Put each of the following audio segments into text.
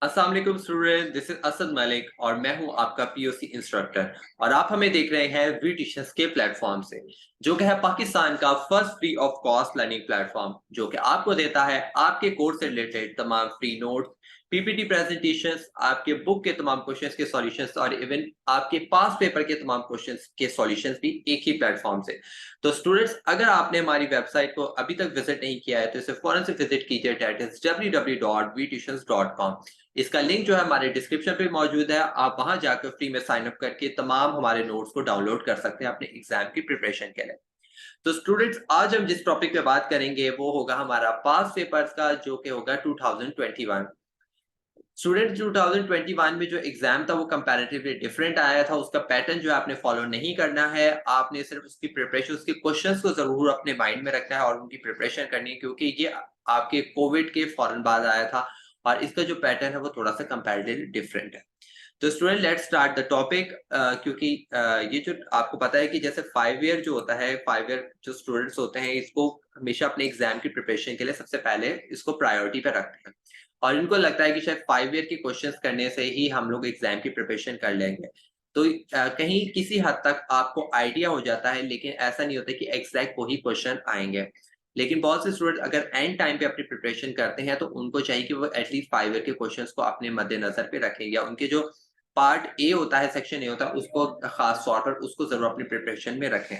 अस्सलाम वालेकुम student, this is Asad Malik और मैं हूं आपका पीओसी इंस्ट्रक्टर। और आप हमें देख रहे हैं वी टीचर्स के प्लेटफॉर्म से, जो कि है पाकिस्तान का first free of cost learning platform, जो कि आपको देता है आपके कोर्स से रिलेटेड तमाम फ्री नोट्स, पीपीटी प्रेजेंटेशंस, आपके बुक के तमाम क्वेश्चंस के सॉल्यूशंस और इवन आपके पास पेपर के तमाम क्वेश्चंस के सॉल्यूशंस भी एक ही प्लेटफॉर्म से। तो स्टूडेंट्स, अगर आपने हमारी वेबसाइट को अभी तक विजिट नहीं किया है तो इसे फौरन से विजिट कीजिए। That is www.vtuitions.com। इसका लिंक जो है हमारे डिस्क्रिप्शन पे मौजूद है। आप वहां जाकर फ्री में साइन अप करके तमाम हमारे नोट्स को डाउनलोड कर सकते हैं अपने एग्जाम की प्रिपरेशन के लिए। तो स्टूडेंट्स, आज हम जिस टॉपिक पे बात करेंगे वो होगा हमारा पास पेपर्स का, जो कि होगा 2021। स्टूडेंट 2021 में जो एग्जाम था वो कंपैरेटिवली डिफरेंट आया था। उसका पैटर्न जो है आपने फॉलो नहीं करना है, आपने सिर्फ उसकी प्रिपरेशन, उसके क्वेश्चंस को जरूर अपने माइंड में रखना है और उनकी प्रिपरेशन करनी है, क्योंकि ये आपके कोविड के फौरन बाद आया था और इसका जो पैटर्न है वो थोड़ा सा कंपैरेटिवली डिफरेंट है। तो student, let's start the topic. क्योंकि ये जो आपको पता है कि जैसे 5 ईयर जो होता है, 5 ईयर जो स्टूडेंट्स होते हैं, इसको हमेशा अपने एग्जाम की प्रिपरेशन के लिए सबसे पहले इसको प्रायोरिटी पे रखते हैं और इनको लगता है कि शायद 5 ईयर के क्वेश्चंस करने से ही हम लोग एग्जाम की प्रिपरेशन कर लेंगे। तो कहीं किसी हद तक आपको आइडिया हो जाता है, लेकिन ऐसा नहीं होता कि एग्जैक्ट वही क्वेश्चन आएंगे। लेकिन बहुत से स्टूडेंट अगर एंड टाइम पे अपनी प्रिपरेशन करते हैं तो उनको चाहिए कि वो एटलीस्ट 5 ईयर के क्वेश्चंस को अपने मद्देनजर पे रखें, या उनके जो पार्ट ए होता है, सेक्शन ए होता है, उसको खास तौर पर उसको जरूर अपनी प्रिपरेशन में रखें।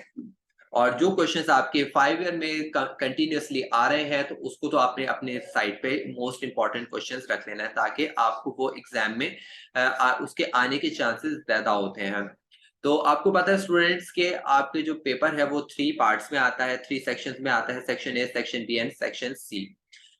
और जो क्वेश्चंस आपके 5 ईयर में कंटिन्यूअसली आ रहे हैं तो उसको तो आपने अपने साइड पे मोस्ट इंपॉर्टेंट क्वेश्चंस रख लेना है, ताकि आपको वो एग्जाम में उसके आने के चांसेस ज्यादा होते हैं। तो आपको पता है स्टूडेंट्स के आपके जो पेपर है वो 3 पार्ट्स में आता है, 3 सेक्शंस में आता है, section A, section B and section C.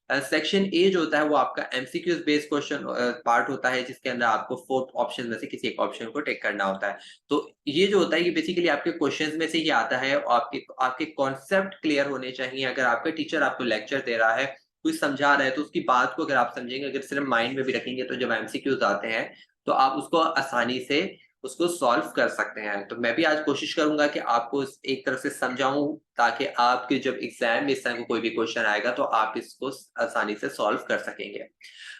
Section A जो होता है वो आपका एमसीक्यूज बेस्ड क्वेश्चन पार्ट होता है, जिसके अंदर आपको 4 ऑप्शन में से किसी एक ऑप्शन को टिक करना होता है। तो ये जो होता है ये बेसिकली आपके क्वेश्चंस में से ही आता है और आपके आपके कॉन्सेप्ट क्लियर होने चाहिए। अगर आपका टीचर आपको लेक्चर दे रहा है, कुछ समझा रहा है, तो उसकी बात को अगर आप समझेंगे, अगर सिर्फ माइंड में भी रखेंगे, तो जब एमसीक्यूज आते हैं तो आप उसको आसानी से उसको सॉल्व कर सकते हैं। तो मैं भी आज कोशिश करूंगा कि आपको एक तरफ से समझाऊं, ताकि आपके जब एग्जाम में इस तरह का कोई भी क्वेश्चन आएगा तो आप इसको आसानी से सॉल्व कर सकेंगे।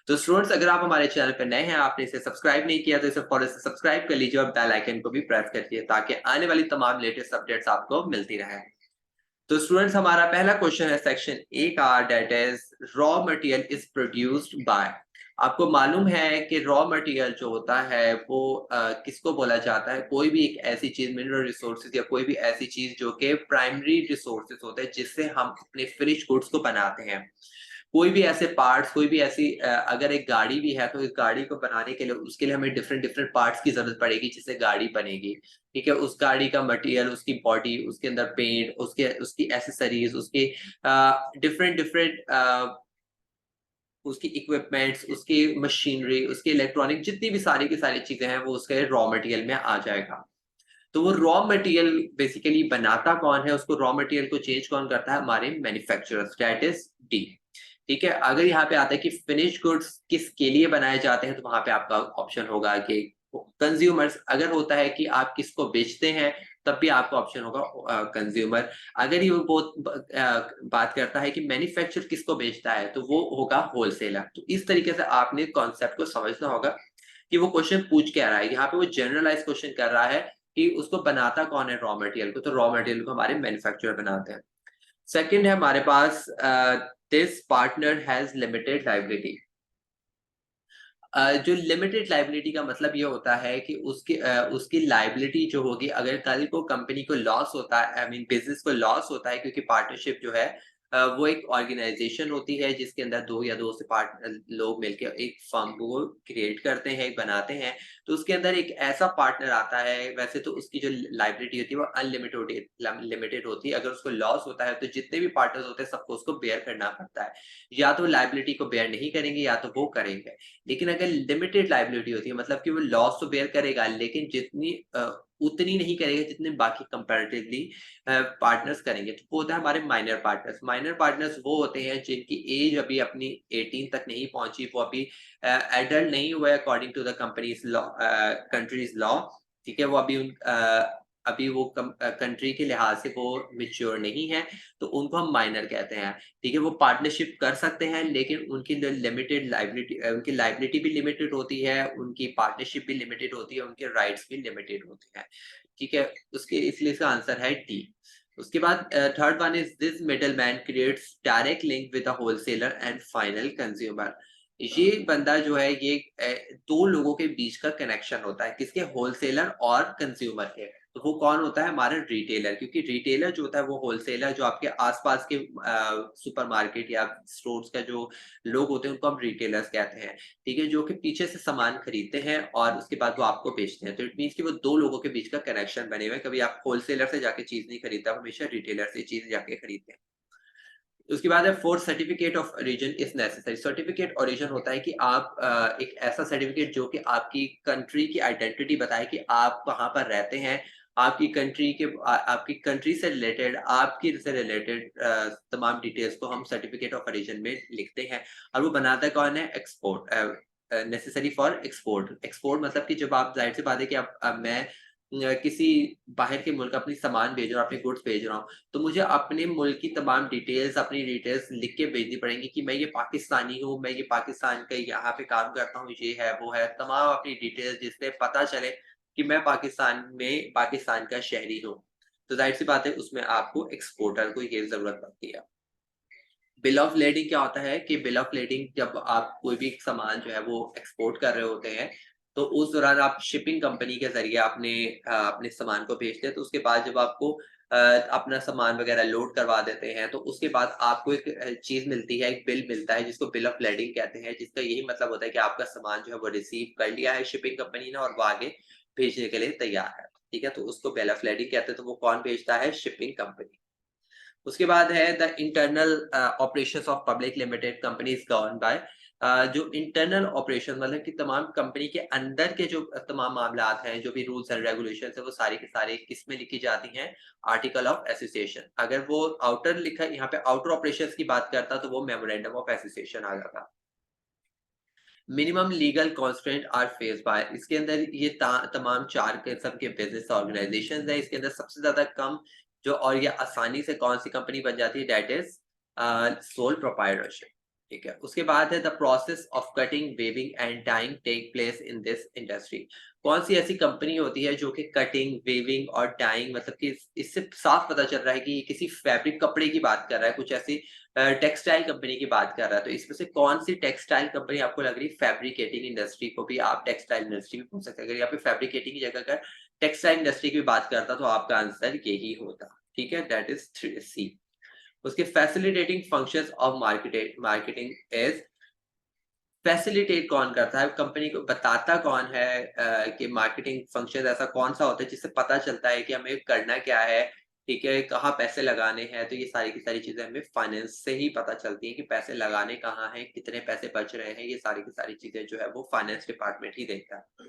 तो स्टूडेंट्स, अगर आप हमारे चैनल पर नए हैं, आपने इसे सब्सक्राइब नहीं किया, तो इसे फौरन से सब्सक्राइब कर लीजिए और बेल आइकन को भी प्रेस कर लीजिए, ताकि आने वाली तमाम लेटेस्ट अपडेट्स आपको मिलती रहे। तो स्टूडेंट्स, हमारा पहला क्वेश्चन है सेक्शन ए का, that is raw material is produced by. आपको मालूम है कि रॉ मटेरियल जो होता है वो किसको बोला जाता है? कोई भी एक ऐसी चीज, मिनरल रिसोर्सेज या कोई भी ऐसी चीज जो कि प्राइमरी रिसोर्सेज होते हैं, जिससे हम अपने फिनिश गुड्स को बनाते हैं। कोई भी ऐसे पार्ट्स, कोई भी ऐसी अगर एक गाड़ी भी है तो इस गाड़ी को बनाने के लिए उसके लिए हमें डिफरेंट डिफरेंट पार्ट्स की जरूरत पड़ेगी, जिससे गाड़ी बनेगी। ठीक है, उस गाड़ी का मटेरियल, उसकी बॉडी, उसके अंदर पेंट, उसके उसकी एसेसरीज, उसके डिफरेंट डिफरेंट उसकी इक्विपमेंट्स, उसकी मशीनरी, उसकी इलेक्ट्रॉनिक, जितनी भी सारी की सारी चीजें हैं वो उसके रॉ मटेरियल में आ जाएगा। तो वो रॉ मटेरियल बेसिकली बनाता कौन है, उसको रॉ मटेरियल को चेंज कौन करता है? हमारे मैन्युफैक्चरर्स, दैट इज डी। ठीक है, अगर यहाँ पे आता है कि फिनिश गुड्स किसके लिए बनाए जाते हैं, तो वहां पे आपका ऑप्शन होगा कि कंज्यूमर्स। अगर होता है कि आप किसको बेचते हैं, तब भी आपका ऑप्शन होगा कंज्यूमर। अगर ये बात करता है कि मैन्युफैक्चर किसको बेचता है, तो वो होगा होलसेलर। तो इस तरीके से आपने कॉन्सेप्ट को समझना होगा कि वो क्वेश्चन पूछ क्या रहा है। यहाँ पे वो जनरलाइज क्वेश्चन कर रहा है कि उसको बनाता कौन है रॉ मटेरियल को, तो रॉ मटेरियल को हमारे मैन्युफैक्चरर बनाते हैं। सेकंड है हमारे पास, this partner has limited liability. जो लिमिटेड लायबिलिटी का मतलब ये होता है कि उसकी लायबिलिटी जो होगी, अगर कल को कंपनी को लॉस होता है, आई मीन बिजनेस को लॉस होता है, क्योंकि पार्टनरशिप जो है वो एक ऑर्गेनाइजेशन होती है जिसके अंदर दो या दो से पार्टनर लोग मिलकर एक फर्म को क्रिएट करते हैं, बनाते हैं। तो उसके अंदर एक ऐसा पार्टनर आता है, वैसे तो उसकी जो लायबिलिटी होती है वो अनलिमिटेड लिमिटेड होती है। अगर उसको लॉस होता है तो जितने भी पार्टनर्स होते हैं सबको उसको बेयर करना पड़ता है। या तो लायबिलिटी को बेयर नहीं करेंगे या तो वो करेंगे। लेकिन अगर लिमिटेड लायबिलिटी होती है, मतलब कि वो लॉस तो बेयर करेगा, लेकिन उतनी नहीं करेगा जितने बाकी कंपैरेटिवली पार्टनर्स करेंगे। तो वो होता है हमारे माइनर पार्टनर्स। माइनर पार्टनर्स वो होते हैं जिनकी एज अभी अपनी 18 तक नहीं पहुंची, वो अभी एडल्ट नहीं हुए according to the companies law, countries law. ठीक है, वो अभी अभी वो कंट्री के लिहाज से वो मैच्योर नहीं है, तो उनको हम माइनर कहते हैं। ठीक है, वो पार्टनरशिप कर सकते हैं, लेकिन उनकी लिमिटेड लाइबिलिटी, उनकी लाइबिलिटी भी लिमिटेड होती है, उनकी पार्टनरशिप भी लिमिटेड होती है, उनके राइट्स भी लिमिटेड होते हैं। ठीक है, उसके इसलिए इसका आंसर है डी। उसके बाद third one is this middle man creates direct link with the wholesaler and final consumer. ये बंदा जो है ये दो लोगों के बीच का कनेक्शन होता है, किसके? होलसेलर और कंज्यूमर के। तो वो कौन होता है? हमारा रिटेलर, क्योंकि रिटेलर जो होता है वो होलसेलर, जो आपके आसपास के सुपरमार्केट या स्टोर्स का जो लोग होते हैं उनको हम रिटेलर्स कहते हैं। ठीक है, जो कि पीछे से सामान खरीदते हैं और उसके बाद वो आपको बेचते हैं। तो इट मीन्स कि वो दो लोगों के बीच का कनेक्शन बने हुए हैं। कभी आप होलसेलर से जाके चीज नहीं खरीदते, आप हमेशा रिटेलर से चीज जाके खरीदते हैं। उसके बाद है fourth, certificate of origin is necessary. Certificate origin होता है कि आप एक ऐसा सर्टिफिकेट जो कि आपकी कंट्री की आइडेंटिटी बताए कि आप कहाँ पर रहते हैं, आपकी कंट्री के आपकी कंट्री से रिलेटेड, आपकी से रिलेटेड तमाम डिटेल्स को हम सर्टिफिकेट ऑफ ओरिजिन में लिखते हैं। और वो बनाता कौन है? Export, necessary for export. Export मतलब कि जब आप, जाहिर सी बात है कि आप मैं किसी बाहर के मुल्क अपनी सामान भेज रहा हूँ, अपने गुड्स भेज रहा हूँ, तो मुझे अपने मुल्क की तमाम डिटेल्स, अपनी डिटेल्स लिख के भेजनी पड़ेंगी कि मैं ये पाकिस्तानी हूँ, मैं ये पाकिस्तान का यहाँ पे काम करता हूँ, ये है वो है, तमाम अपनी डिटेल्स, जिससे पता चले कि मैं पाकिस्तान में पाकिस्तान का शहरी हूँ। तो जाहिर सी बात है उसमें आपको एक्सपोर्टर को ये जरूरत पड़ती है। बिल ऑफ लेडिंग क्या होता है कि बिल ऑफ लेडिंग, जब आप कोई भी सामान जो है वो एक्सपोर्ट कर रहे होते हैं, तो उस दौरान आप शिपिंग कंपनी के जरिए अपने सामान को भेजते हैं। तो उसके बाद जब आपको अपना सामान वगैरह लोड करवा देते हैं, तो उसके बाद आपको एक चीज मिलती है, एक बिल मिलता है जिसको बिल ऑफ लेडिंग कहते हैं, जिसका यही मतलब होता है कि आपका सामान जो है वो रिसीव कर लिया है शिपिंग कंपनी ने और वो आगे भेजने के लिए तैयार है। ठीक है, तो उसको बिल ऑफ लेडिंग कहते हैं। तो वो कौन भेजता है? Shipping company. उसके बाद है the internal operations of public limited company is govern by. जो इंटरनल ऑपरेशन मतलब कि तमाम कंपनी के अंदर के जो तमाम मामलात हैं, जो भी रूल्स एंड रेगुलेशन है, वो सारे के सारे किस में लिखी जाती हैं? Article of association. अगर वो आउटर लिखा, यहाँ पे आउटर ऑपरेशंस की बात करता तो वो मेमोरेंडम ऑफ एसोसिएशन आ जाता। Minimum legal constraint are face by, इसके अंदर ये तमाम चार किस्म के बिजनेस ऑर्गेनाइजेशन है। इसके अंदर सबसे ज्यादा कम जो और ये आसानी से कौन सी कंपनी बन जाती है? That is sole proprietorship. ठीक है, उसके बाद है the process of cutting, weaving and dyeing take place in this industry. कौन सी ऐसी कंपनी होती है जो कि कटिंग, वेविंग और डाइंग, मतलब कि इससे साफ पता चल रहा है कि ये किसी फैब्रिक, कपड़े की बात कर रहा है, कुछ ऐसी टेक्सटाइल कंपनी की बात कर रहा है। तो इसमें से कौन सी टेक्सटाइल कंपनी आपको लग रही है? फैब्रिकेटिंग इंडस्ट्री को भी आप टेक्सटाइल इंडस्ट्री भी बोल सकते हैं। अगर यहाँ पे फैब्रिकेटिंग की जगह अगर टेक्सटाइल इंडस्ट्री की बात करता तो आपका आंसर यही होता। ठीक है, दैट इज सी। उसके facilitating functions of marketing is, facilitate कौन करता है? कंपनी को बताता कौन है कि मार्केटिंग फंक्शन ऐसा कौन सा होता है जिससे पता चलता है कि हमें करना क्या है? ठीक है, कहाँ पैसे लगाने हैं? तो ये सारी की सारी चीजें हमें फाइनेंस से ही पता चलती हैं कि पैसे लगाने कहाँ हैं, कितने पैसे बच रहे हैं। ये सारी की सारी चीजें जो है वो फाइनेंस डिपार्टमेंट ही देखता है।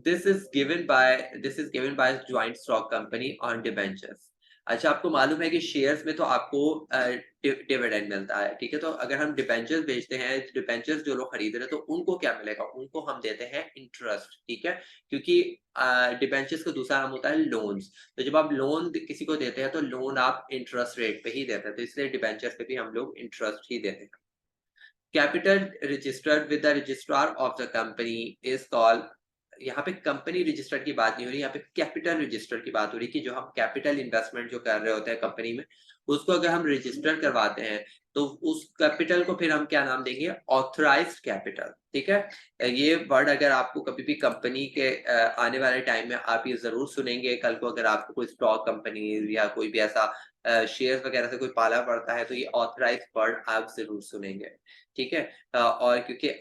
This is given by joint stock company on debentures. अच्छा, आपको मालूम है कि शेयर्स में तो आपको डिविडेंड मिलता है। ठीक है, तो अगर हम डिबेंचर्स बेचते हैं, डिबेंचर्स जो लोग खरीद रहे हैं, तो उनको क्या मिलेगा? उनको हम देते हैं इंटरेस्ट। ठीक है, क्योंकि डिबेंचर्स का दूसरा नाम होता है लोन्स। तो जब आप लोन किसी को देते हैं तो लोन आप इंटरेस्ट रेट पे ही देते हैं, तो इसलिए डिबेंचर्स पे भी हम लोग इंटरेस्ट ही देते हैं। Capital registered with the registrar of the company is called, यहाँ पे कंपनी रजिस्टर्ड की बात नहीं हो रही, यहाँ पे कैपिटल रजिस्टर्ड की बात हो रही कि जो हम कैपिटल इन्वेस्टमेंट जो कर रहे होते हैं कंपनी में, उसको अगर हम रजिस्टर करवाते हैं तो उस कैपिटल को फिर हम क्या नाम देंगे? Authorised capital. ठीक है, ये वर्ड अगर आपको कभी भी कंपनी के आने वाले टाइम में आप ये जरूर सुनेंगे। कल को अगर आपको कोई स्टॉक कंपनी या कोई भी ऐसा शेयर वगैरह से कोई पाला पड़ता है, तो ये ऑथराइज्ड वर्ड आप जरूर सुनेंगे। ठीक है, और क्योंकि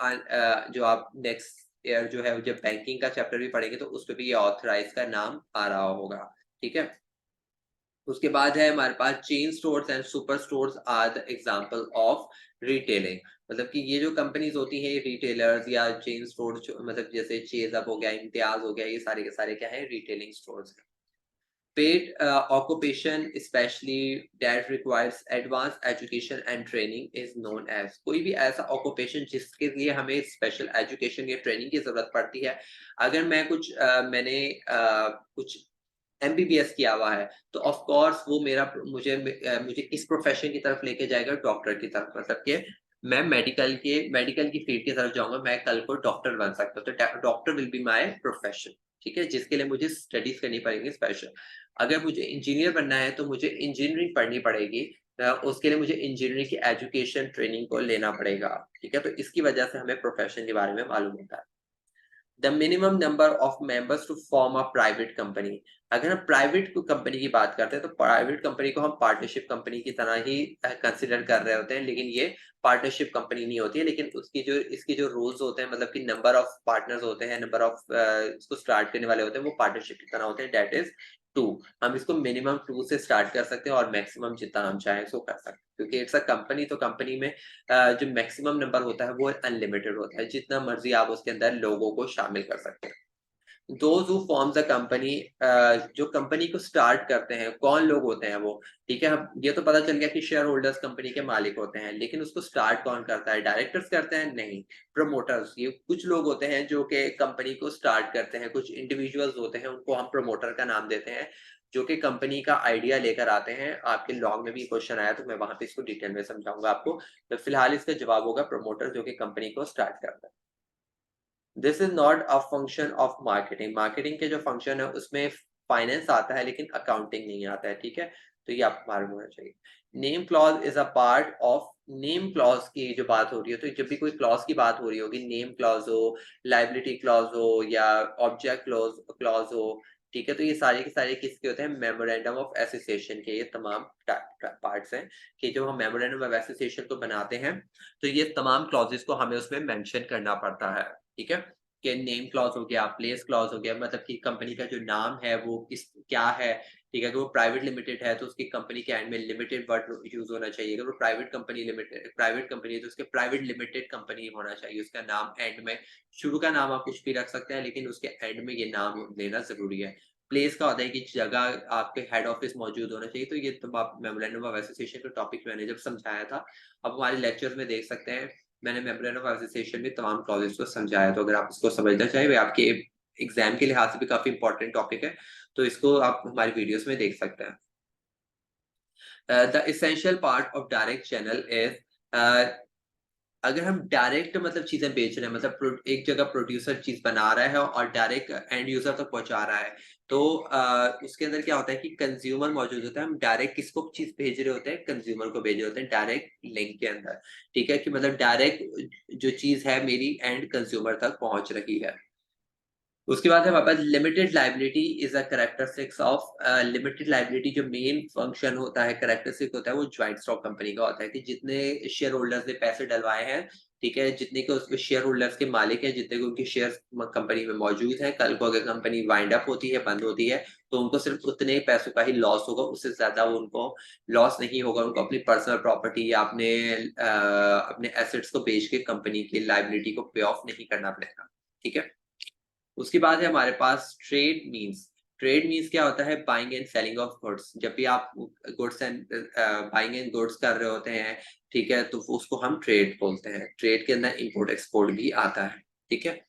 जो आप नेक्स्ट ईयर जो है जब बैंकिंग का चैप्टर भी पढ़ेंगे तो उस पे भी ये ऑथराइज का नाम आ रहा होगा। ठीक है, उसके बाद है हमारे पास chain stores and super stores are the example of retailing. मतलब कि ये जो कंपनीज होती हैं, ये रिटेलर्स या चेन स्टोर, मतलब जैसे चेज अप हो गया, इम्तियाज हो गया, ये सारे के सारे क्या है? Retailing stores. Paid occupation, especially that requires advanced education and training, is known as। कोई भी ऐसा occupation जिसके लिए हमें स्पेशल एजुकेशन या ट्रेनिंग की जरूरत पड़ती है। अगर मैं कुछ मैंने कुछ MBBS किया हुआ है, तो ऑफ कोर्स वो मुझे इस प्रोफेशन की तरफ लेके जाएगा, डॉक्टर की तरफ, मतलब कि मैं मेडिकल की फील्ड की तरफ जाऊंगा, मैं कल को डॉक्टर बन सकता हूँ, तो doctor will be my profession. ठीक है, जिसके लिए मुझे स्टडीज करनी पड़ेगी स्पेशल। अगर मुझे इंजीनियर बनना है तो मुझे इंजीनियरिंग पढ़नी पड़ेगी, उसके लिए मुझे इंजीनियरिंग की एजुकेशन ट्रेनिंग को लेना पड़ेगा। ठीक है, तो इसकी वजह से हमें प्रोफेशन के बारे में मालूम होता है। The minimum number of members to form a private company. अगर हम प्राइवेट कंपनी की बात करते हैं तो प्राइवेट कंपनी को हम पार्टनरशिप कंपनी की तरह ही कंसिडर कर रहे होते हैं, लेकिन ये पार्टनरशिप कंपनी नहीं होती है। लेकिन इसकी जो रूल्स होते हैं, मतलब कि नंबर ऑफ पार्टनर्स होते हैं, नंबर ऑफ इसको स्टार्ट करने वाले होते हैं, वो पार्टनरशिप की तरह होते हैं, दैट इज 2। हम इसको मिनिमम 2 से स्टार्ट कर सकते हैं और मैक्सिमम जितना हम चाहें सो कर सकते हैं, क्योंकि इट्स अ कंपनी, तो कंपनी में जो मैक्सिमम नंबर होता है वो अनलिमिटेड होता है, जितना मर्जी आप उसके अंदर लोगों को शामिल कर सकते हैं। Those who forms a company, जो कंपनी को स्टार्ट करते हैं, कौन लोग होते हैं वो? ठीक है, हम ये तो पता चल गया कि शेयर होल्डर्स कंपनी के मालिक होते हैं, लेकिन उसको स्टार्ट कौन करता है? डायरेक्टर्स करते हैं? नहीं, प्रमोटर्स। ये कुछ लोग होते हैं जो कि कंपनी को स्टार्ट करते हैं, कुछ इंडिविजुअल्स होते हैं, उनको हम प्रमोटर का नाम देते हैं, जो कि कंपनी का आइडिया लेकर आते हैं। आपके लॉ में भी क्वेश्चन आया तो मैं वहां पे इसको डिटेल में समझाऊंगा आपको, तो फिलहाल इसका जवाब होगा प्रमोटर, जो कि कंपनी को स्टार्ट करता है। This is not a function of marketing. Marketing के जो फंक्शन है उसमें फाइनेंस आता है, लेकिन अकाउंटिंग नहीं आता है। ठीक है, तो ये आपको मालूम होना चाहिए। Name clause is a part of, name clause की जो बात हो रही है, तो जब भी कोई क्लॉज की बात हो रही होगी, नेम क्लॉज हो, लाइबिलिटी क्लॉज हो या ऑब्जेक्ट क्लॉज क्लॉज हो, ठीक है, तो ये सारे के सारे किसके होते हैं? मेमोरेंडम ऑफ एसोसिएशन के। ये तमाम पार्ट्स हैं कि जब हम मेमोरेंडम ऑफ एसोसिएशन को बनाते हैं तो ये तमाम क्लॉजेस को हमें उसमें मेंशन करना पड़ता है। ठीक है, कि नेम क्लॉज हो गया, प्लेस क्लॉज हो गया, मतलब कि कंपनी का जो नाम है वो किस क्या है। ठीक है, अगर वो प्राइवेट लिमिटेड है तो उसकी कंपनी के एंड में लिमिटेड वर्ड यूज होना चाहिए। अगर वो प्राइवेट कंपनी है तो उसके प्राइवेट लिमिटेड कंपनी होना चाहिए। उसका नाम एंड में, शुरू का नाम आप कुछ भी रख सकते हैं, लेकिन उसके एंड में ये नाम लेना जरूरी है। प्लेस का होता है कि जगह आपके हेड ऑफिस मौजूद होना चाहिए। तो ये तो आप मेमोरेंडम ऑफ एसोसिएशन का टॉपिक मैंने जब समझाया था, अब हमारे लेक्चर्स में देख सकते हैं, मैंने मेमोरेंडम ऑफ एसोसिएशन में तमाम क्लॉजेस को समझाया। तो अगर आप इसको समझना चाहिए, आपके एग्जाम के लिहाज से भी काफी इंपॉर्टेंट टॉपिक है, तो इसको आप हमारी वीडियोस में देख सकते हैं। The essential part of direct channel is, अगर हम डायरेक्ट मतलब चीजें बेच रहे हैं, मतलब एक जगह प्रोड्यूसर चीज बना रहा है और डायरेक्ट एंड यूजर तक पहुंचा रहा है, तो उसके अंदर क्या होता है कि कंज्यूमर मौजूद होता है। हम डायरेक्ट किसको चीज भेज रहे होते हैं? कंज्यूमर को भेज रहे होते हैं डायरेक्ट लिंक के अंदर। ठीक है, कि मतलब डायरेक्ट जो चीज है मेरी एंड कंज्यूमर तक पहुंच रही है। उसके बाद है हमारे पास limited liability is a characteristics of, limited liability जो मेन फंक्शन होता है, कैरेक्टरिस्टिक होता है, वो ज्वाइंट स्टॉक कंपनी का होता है, कि जितने शेयर होल्डर्स ने पैसे डलवाए हैं, ठीक है, जितने के उसके शेयर होल्डर्स के मालिक हैं, जितने के उनके शेयर कंपनी में मौजूद हैं, कल को अगर कंपनी वाइंड अप होती है, बंद होती है, तो उनको सिर्फ उतने ही पैसों का ही लॉस होगा, उससे ज्यादा वो उनको लॉस नहीं होगा। उनको अपनी पर्सनल प्रॉपर्टी या अपने एसेट्स को बेच के कंपनी की लाइबिलिटी को पे ऑफ नहीं करना पड़ेगा। ठीक है, उसके बाद है हमारे पास ट्रेड मीन्स। ट्रेड मीन्स क्या होता है? Buying and selling of goods. जब भी आप goods and buying and goods कर रहे होते हैं, ठीक है, तो उसको हम ट्रेड बोलते हैं। ट्रेड के अंदर इंपोर्ट एक्सपोर्ट भी आता है। ठीक है,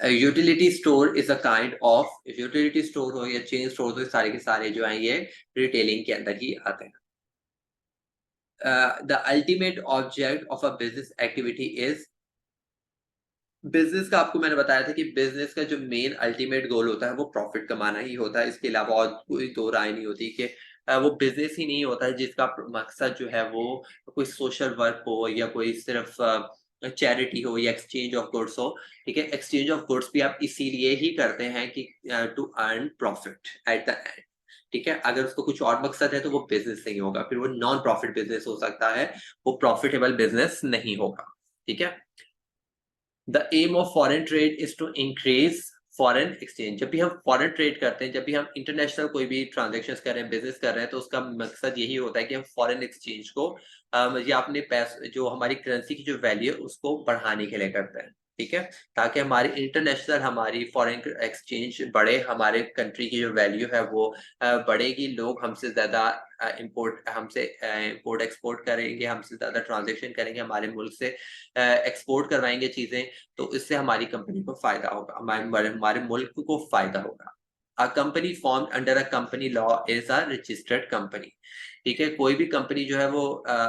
utility store is a kind of, utility store हो या चेन स्टोर हो, सारे के सारे जो है ये रिटेलिंग के अंदर ही आते हैं। The ultimate object of a business activity is, business का आपको मैंने बताया था कि बिजनेस का जो मेन अल्टीमेट गोल होता है वो प्रॉफिट कमाना ही होता है। इसके अलावा और कोई दो राय नहीं होती कि वो बिजनेस ही नहीं होता है जिसका मकसद जो है वो कोई सोशल वर्क हो या कोई सिर्फ चैरिटी हो या एक्सचेंज ऑफ गुड्स हो। ठीक है, एक्सचेंज ऑफ गुड्स भी आप इसीलिए ही करते हैं कि to earn profit at the end. ठीक है, अगर उसको कुछ और मकसद है तो वो बिजनेस नहीं होगा, फिर वो नॉन प्रॉफिट बिजनेस हो सकता है, वो प्रॉफिटेबल बिजनेस नहीं होगा। ठीक है, the aim of foreign trade is to increase foreign exchange. जब भी हम फॉरेन ट्रेड करते हैं, जब भी हम इंटरनेशनल कोई भी ट्रांजेक्शन कर रहे हैं, बिजनेस कर रहे हैं, तो उसका मकसद यही होता है कि हम फॉरेन एक्सचेंज को या अपने पैसे, जो हमारी करेंसी की जो वैल्यू है उसको बढ़ाने के लिए करते हैं। ठीक है, ताकि हमारी फॉरेन एक्सचेंज बढ़े, हमारे कंट्री की जो वैल्यू है वो बढ़ेगी, लोग हमसे ज्यादा इंपोर्ट एक्सपोर्ट करेंगे, हमसे ज्यादा ट्रांजेक्शन करेंगे, हमारे मुल्क से एक्सपोर्ट करवाएंगे चीजें, तो इससे हमारी कंपनी को फायदा होगा, हमारे हमारे मुल्क को फायदा होगा। A company formed under a company law is a registered company. ठीक है, कोई भी कंपनी जो है वो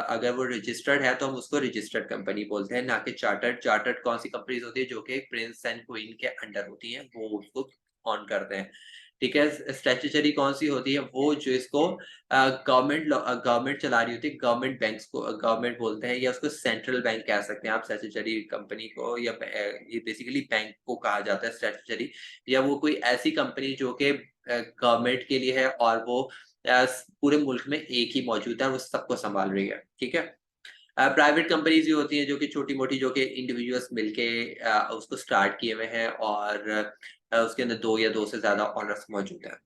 अगर वो रजिस्टर्ड है तो हम उसको रजिस्टर्ड कंपनी बोलते हैं, ना कि चार्टर्ड। चार्टर्ड कौन सी कंपनीज होती है? जो कि प्रिंस एंड क्वीन के अंडर होती हैं, वो उसको ऑन करते हैं। ठीक है, स्टैट्यूटरी कौन सी होती है? वो जो इसको गवर्नमेंट चला रही होती है, गवर्नमेंट बैंक्स को गवर्नमेंट बोलते हैं, या उसको सेंट्रल बैंक कह सकते हैं आप स्टैट्यूटरी कंपनी को, या ये बेसिकली बैंक को कहा जाता है स्टैट्यूटरी। या वो कोई ऐसी कंपनी जो कि गवर्नमेंट के लिए है और वो पूरे मुल्क में एक ही मौजूद है और वो सबको संभाल रही है। ठीक है, प्राइवेट कंपनीज भी होती हैं जो कि छोटी-मोटी, जो कि इंडिविजुअल्स मिलके उसको स्टार्ट किए हुए हैं, और उसके अंदर 2 या 2 से ज़्यादा ओनर्स मौजूद हैं।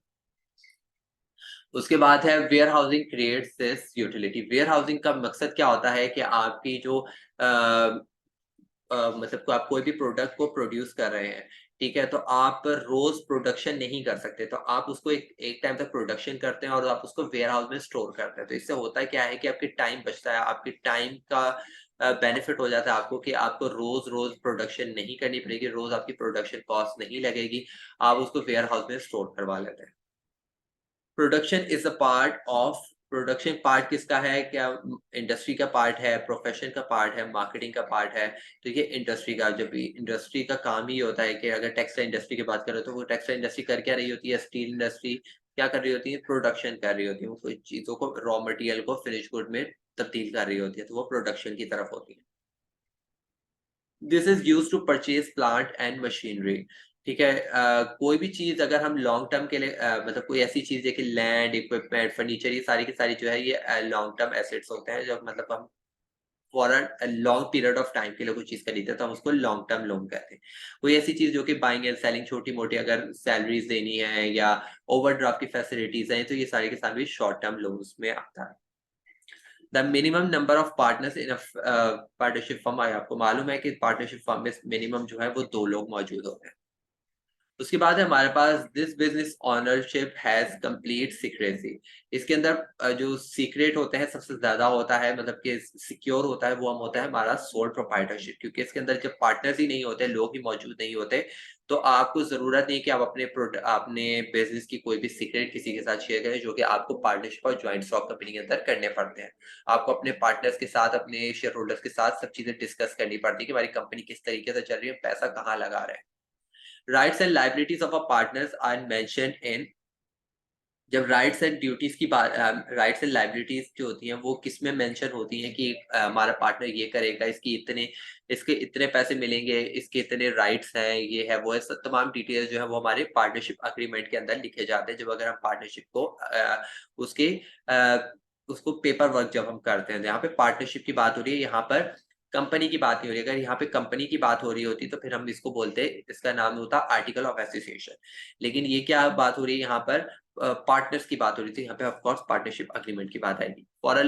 उसके बाद है warehousing creates this utility. Warehousing का मकसद क्या होता है कि आपकी जो मतलब को आप कोई भी प्रोडक्ट को प्रोड्यूस कर रहे हैं, ठीक है? तो आप रोज़ प्रोडक्शन नहीं कर सकते, तो आप उसको एक एक टाइम तक प्रोडक्शन करते हैं और आप उसको वेयर हाउस में स्टोर करते हैं। तो इससे होता क्या है कि आपकी टाइम बचता है, आपकी टाइम का बेनिफिट हो जाता है आपको, कि आपको रोज़-रोज़ प्रोडक्शन नहीं करनी पड़ेगी, रोज़ आपकी प्रोडक्शन कॉस्ट नहीं लगेगी, आप उसको वेयर हाउस में स्टोर करवा लेते हैं। Production is a part of production part किसका है? क्या इंडस्ट्री का पार्ट है, प्रोफेशन का पार्ट है, मार्केटिंग का पार्ट है? तो ये इंडस्ट्री का, जब भी इंडस्ट्री का काम ही होता है कि अगर टेक्सटाइल इंडस्ट्री की बात करें तो वो टेक्सटाइल इंडस्ट्री कर क्या रही होती है? स्टील इंडस्ट्री क्या कर रही होती है? प्रोडक्शन कर रही होती है। वो कोई चीज़ों को, रॉ मटेरियल को फिनिश गुड में तब्दील कर रही होती है, तो वो प्रोडक्शन की तरफ होती है। This is used to purchase plant and machinery. ठीक है, कोई भी चीज अगर हम लॉन्ग टर्म के लिए मतलब कोई ऐसी चीज है कि लैंड, इक्विपमेंट, फर्नीचर, ये सारी की सारी जो है ये लॉन्ग टर्म एसेट्स होते हैं, जब मतलब हम for a long period of time के लिए कोई चीज खरीदते हैं तो हम उसको लॉन्ग टर्म लोन कहते हैं। कोई ऐसी चीज जो कि बाइंग एंड सेलिंग, छोटी मोटी अगर सैलरीज देनी है या ओवरड्राफ्ट की फैसिलिटीज हैं, तो ये सारी के सारे शॉर्ट टर्म लोन्स में आता है। The minimum number of partners in partnership firm, आपको मालूम है कि पार्टनरशिप फर्म में मिनिमम जो है वो 2 लोग मौजूद होते हैं। उसके बाद है हमारे पास this business ownership has complete secrecy. इसके अंदर जो सीक्रेट होते हैं सबसे ज्यादा होता है, मतलब कि सिक्योर होता है, वो हम होता है हमारा सोल प्रोप्राइटरशिप, क्योंकि इसके अंदर जब पार्टनर्स ही नहीं होते, लोग ही मौजूद नहीं होते, तो आपको जरूरत नहीं कि आप अपने बिजनेस की कोई भी सीक्रेट किसी के साथ शेयर करें, जो कि आपको पार्टनरशिप और ज्वाइंट स्टॉक कंपनी के अंदर करने पड़ते हैं। आपको अपने पार्टनर्स के साथ, अपने शेयर होल्डर्स के साथ सब चीजें डिस्कस करनी पड़ती है कि हमारी कंपनी किस तरीके से चल रही है, पैसा कहाँ लगा रहे हैं। Rights and liabilities of a partners are mentioned in. जब राइट्स एंड ड्यूटीज की बात, राइट्स एंड लाइबिलिटीज जो होती हैं वो किस में मेंशन होती हैं कि हमारा पार्टनर ये करेगा, इसके इतने पैसे मिलेंगे, इसके इतने राइट्स हैं, ये है वो है, सब तमाम डिटेल्स जो है वो हमारे पार्टनरशिप अग्रीमेंट के अंदर लिखे जाते हैं, जब अगर हम पार्टनरशिप को उसके उसको पेपर वर्क जब हम करते हैं। यहाँ पे पार्टनरशिप की बात हो रही है, यहाँ पर कंपनी की बात नहीं हो रही। अगर यहाँ पे कंपनी की बात हो रही होती तो फिर हम इसको बोलते, इसका नाम होता आर्टिकल ऑफ एसोसिएशन। लेकिन ये क्या बात हो रही है यहाँ पर? पार्टनर्स की बात हो रही थी, यहाँ पे ऑफ कोर्स पार्टनरशिप एग्रीमेंट की बात आएगी। For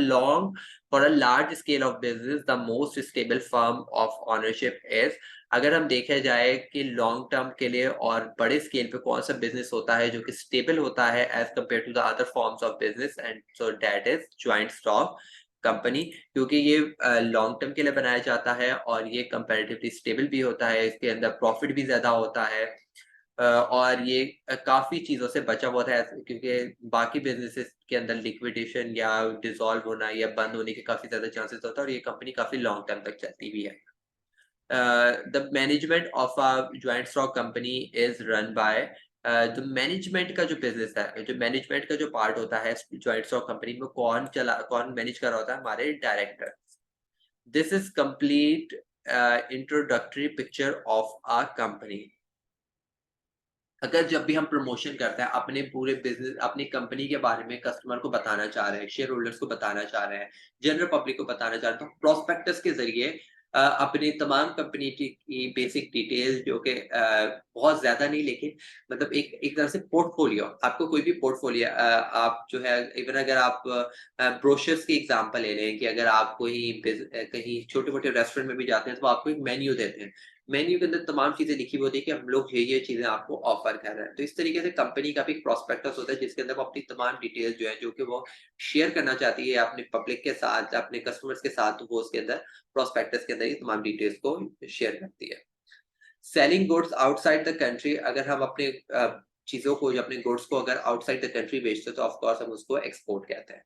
a large scale of business the most stable form of ownership is. अगर हम देखा जाए कि लॉन्ग टर्म के लिए और बड़े स्केल पे कौन सा बिजनेस होता है जो कि स्टेबल होता है as compare to the other forms of business, and so that is joint stock company, क्योंकि ये लॉन्ग टर्म के लिए बनाया जाता है और ये कंपैरेटिवली स्टेबल भी होता है, इसके अंदर प्रॉफिट भी ज्यादा होता है, और ये काफ़ी चीज़ों से बचा हुआ था, क्योंकि बाकी बिज़नेसेस के अंदर लिक्विडेशन या डिसॉल्व होना या बंद होने के काफ़ी ज़्यादा चांसेस होता है, और ये कंपनी काफ़ी लॉन्ग टर्म तक चलती भी है। The management of a joint stock company is run by जो मैनेजमेंट का जो बिज़नेस है, जो मैनेजमेंट का जो पार्ट होता है जॉइंट स्टॉक कंपनी में, कौन मैनेज कर रहा होता है? हमारे director. This is complete introductory picture of a company. अगर जब भी हम प्रमोशन करते हैं, अपने पूरे बिज़नेस, अपनी कंपनी के बारे में कस्टमर को बताना चाह रहे हैं, शेयर होल्डर्स को बताना चाह रहे हैं, जनरल पब्लिक को बताना चाह रहे हैं, तो प्रोस्पेक्टस के ज़रिए अपनी तमाम कंपनी की बेसिक डिटेल, जो कि बहुत ज़्यादा नहीं, लेकिन मतलब एक एक तरह से पोर्टफोलियो, आपको कोई भी पोर्टफोलियो, आप जो है, इवन अगर आप ब्रोशर्स की एग्ज़ाम्पल ले लें, कि अगर आप कहीं छोटे-मोटे रेस्टोरेंट में भी जाते हैं, तो वो आपको एक मेन्यू देते हैं। मेन्यू के अंदर तमाम चीज़ें लिखी हुई होती है कि हम लोग ये चीज़ें आपको ऑफ़र कर रहे हैं। तो इस तरीके से कंपनी का भी एक प्रॉस्पेक्टस होता है, जिसके अंदर वो अपनी तमाम डिटेल्स जो है, जो कि वो शेयर करना चाहती है अपने पब्लिक के साथ, अपने कस्टमर्स के साथ, तो वो उसके अंदर प्रॉस्पेक्टस के अंदर ये तमाम डिटेल्स को शेयर करती है। Selling goods outside the country, अगर हम अपने चीजों को, जो अपने गुड्स को अगर आउटसाइड द कंट्री बेचते हैं तो ऑफ कोर्स हम उसको एक्सपोर्ट कहते हैं।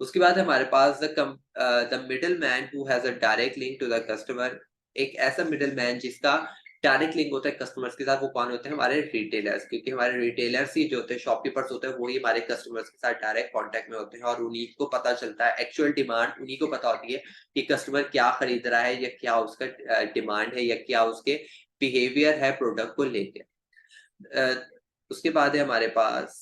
उसके बाद हमारे पास the middle man who has a direct link to the customer. एक ऐसा मिडल मैन जिसका डायरेक्ट लिंक होता है कस्टमर्स के साथ, वो कौन होते हैं? हमारे रिटेलर्स। क्योंकि हमारे रिटेलर्स ही जो होते हैं, शॉपकीपर्स होते हैं, वही हमारे कस्टमर्स के साथ डायरेक्ट कांटेक्ट में होते हैं और उन्हीं को पता चलता है एक्चुअल डिमांड, उन्हीं को पता होती है कि कस्टमर क्या खरीद रहा है या क्या उसका डिमांड है या क्या उसके बिहेवियर है प्रोडक्ट को लेके। उसके बाद है हमारे पास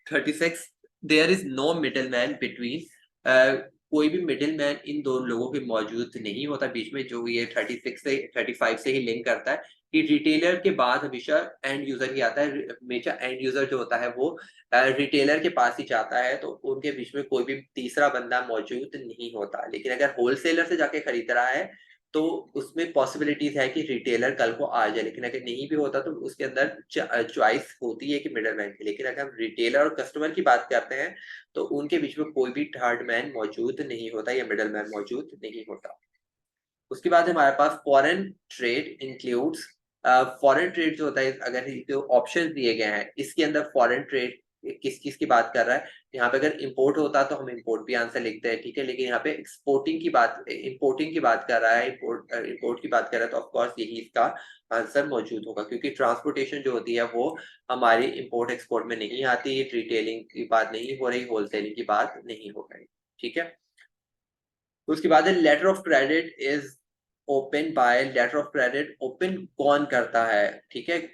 36, there is no middleman between. कोई भी मिडल मैन इन दोनों लोगों के मौजूद नहीं होता बीच में, जो ये 35 से ही लिंक करता है कि रिटेलर के बाद हमेशा एंड यूजर ही आता है। हमेशा एंड यूजर जो होता है वो रिटेलर के पास ही जाता है, तो उनके बीच में कोई भी तीसरा बंदा मौजूद नहीं होता। लेकिन अगर होलसेलर से जाके खरीद रहा है तो उसमें पॉसिबिलिटीज है कि रिटेलर कल को आ जाए, लेकिन अगर नहीं भी होता तो उसके अंदर चॉइस होती है कि मिडल मैन की। लेकिन अगर हम रिटेलर और कस्टमर की बात करते हैं तो उनके बीच में कोई भी थर्ड मैन मौजूद नहीं होता या मिडल मैन मौजूद नहीं होता। उसके बाद हमारे पास foreign trade includes. Foreign trade जो होता है, अगर जो ऑप्शन दिए गए हैं इसके अंदर फॉरेन ट्रेड किस चीज की बात कर रहा है? यहाँ पे अगर इंपोर्ट होता तो हम इंपोर्ट भी आंसर लिखते हैं, ठीक है। लेकिन यहाँ पे एक्सपोर्टिंग की बात, इंपोर्टिंग की बात कर रहा है, इंपोर्ट की बात कर रहा है, तो ऑफ कोर्स यही इसका आंसर मौजूद होगा, क्योंकि ट्रांसपोर्टेशन जो होती है वो हमारी इंपोर्ट एक्सपोर्ट में नहीं आती। रिटेलिंग की बात नहीं हो रही, होलसेलिंग की बात नहीं हो रही, ठीक है। तो उसके बाद है letter of credit is open by. Letter of credit open कौन करता है, ठीक है।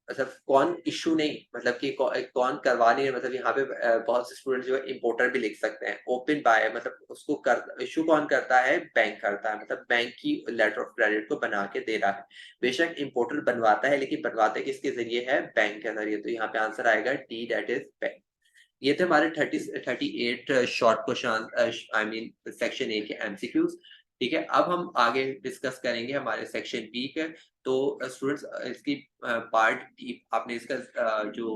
मतलब कौन इशू नहीं, मतलब कि कौन करवा नहीं है। मतलब यहाँ पे बहुत से स्टूडेंट जो है इंपोर्टर भी लिख सकते हैं। ओपन बाय मतलब उसको कर इशू कौन करता है? बैंक करता है। मतलब बैंक की लेटर ऑफ क्रेडिट को बना के दे रहा है। बेशक इंपोर्टर बनवाता है, लेकिन बनवाते किसके जरिए है? बैंक के जरिए। तो यहाँ पे आंसर आएगा डी, दैट इज बैंक। ये थे हमारे 38 short question, I mean section A के एमसीक्यूज, ठीक है। अब हम आगे डिस्कस करेंगे हमारे सेक्शन बी के। तो स्टूडेंट्स इसकी पार्ट डी आपने इसका जो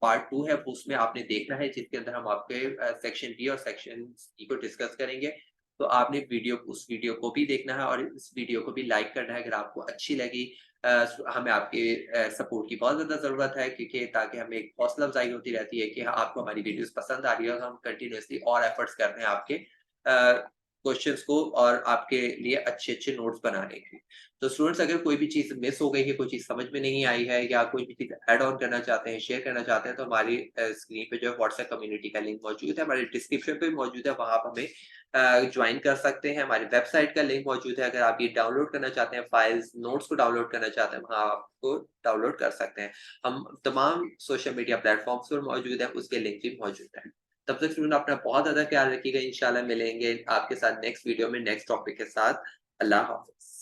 पार्ट 2 है उसमें आपने देखना है, जिसके अंदर हम आपके सेक्शन बी और सेक्शन सी को डिस्कस करेंगे। तो आपने उस वीडियो को भी देखना है और इस वीडियो को भी लाइक करना है अगर आपको अच्छी लगी। हमें आपके सपोर्ट की बहुत ज़्यादा ज़रूरत है, क्योंकि ताकि हमें एक हौसला अफ़ज़ाई होती रहती है कि हाँ, आपको हमारी वीडियोज़ पसंद आ रही है और हम कंटिन्यूअसली और एफर्ट्स कर रहे हैं आपके क्वेश्चंस को और आपके लिए अच्छे-अच्छे नोट्स बनाने की। तो स्टूडेंट्स अगर कोई भी चीज़ मिस हो गई है, कोई चीज़ समझ में नहीं आई है या कोई भी चीज़ ऐड ऑन करना चाहते हैं, शेयर करना चाहते हैं, तो हमारी स्क्रीन पे जो है व्हाट्सएप कम्युनिटी का लिंक मौजूद है, हमारे डिस्क्रिप्शन पे भी मौजूद है, वहाँ आप हमें ज्वाइन कर सकते हैं। हमारी वेबसाइट का लिंक मौजूद है, अगर आप ये डाउनलोड करना चाहते हैं, फाइल्स, नोट्स को डाउनलोड करना चाहते हैं, वहाँ आपको डाउनलोड कर सकते हैं। हम तमाम सोशल मीडिया प्लेटफ़ॉर्म्स पर मौजूद हैं, उसके लिंक भी मौजूद हैं। तब तक स्टूडेंट अपना बहुत ज़्यादा ख्याल रखिएगा। इंशाल्लाह मिलेंगे आपके साथ नेक्स्ट वीडियो में नेक्स्ट टॉपिक के साथ। अल्लाह हाफ़िज़।